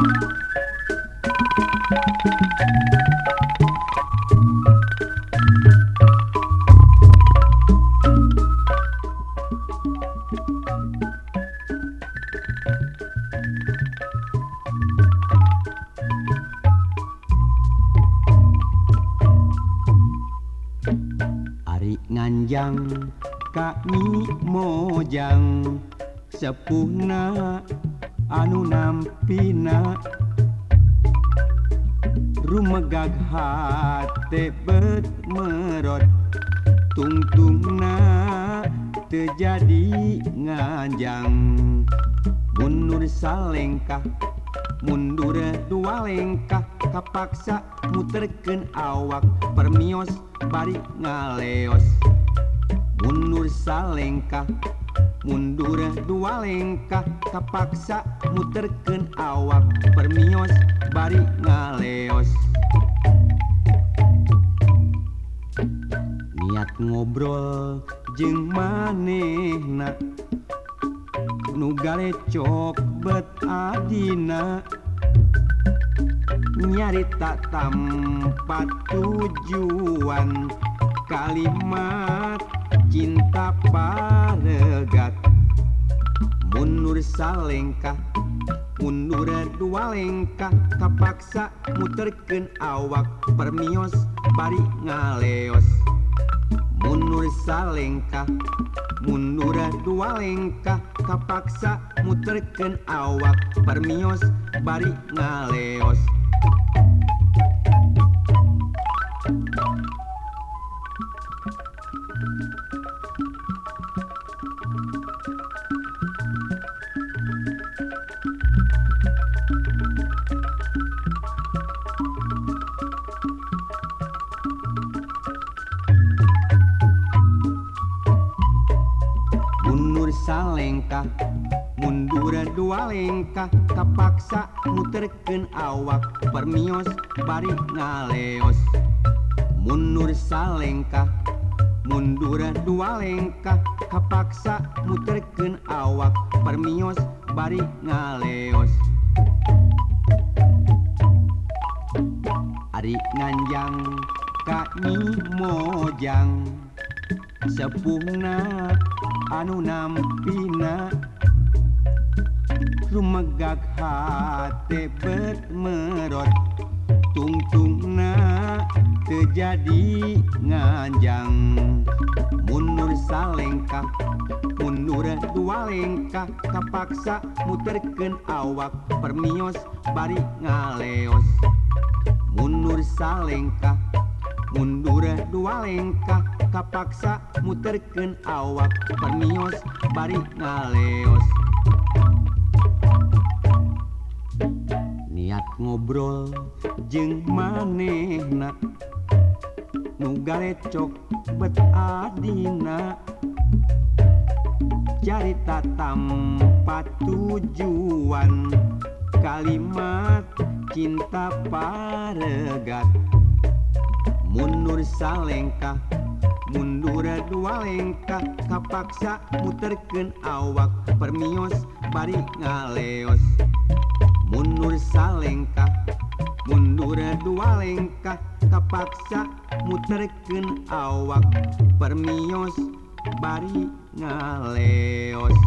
Ari nganjang Kanyi Mojang sepuhna anu nampina rumegag hate bet merot tungtungna terjadi nganjang mundur salengkah mundur dua lengkah kapaksa muterkeun awak permios bari ngaleos mundur salengkah mundur dua lengkah kapaksa muterkeun awak permios bari ngaleos niat ngobrol jeung manehna nu galecok bet adina nyarita tanpa tujuan kalimat cinta paregat mundur salengkah mundur dua lengkah kapaksa muterkeun awak permios bari ngaleos mundur salengkah mundur dua lengkah kapaksa muterkeun awak permios bari ngaleos mundur salengkah mundur dua lengkah kapaksa muterkeun awak permios bari ngaleos mundur salengkah mundur dua lengkah kapaksa muterkeun awak permios bari ngaleos Ari nganjang Kanyi Mojang sepuhna anu nampina rumegag hate bet merot tungtungna terjadi nganjang mundur salengkah mundur dua lengkah kapaksa muterkeun awak permios bari ngaleos mundur salengkah mundur dua lengkah kapaksa muterkeun awak permios bari ngaleos niat ngobrol jeung manehna nu galecok bet adina carita tanpa tujuan kalimat cinta paregat mundur salengkah mundur dua lengkah kapaksa muterkeun awak permios bari ngaleos mundur salengkah mundur dua lengkah kapaksa muterkeun awak permios bari ngaleos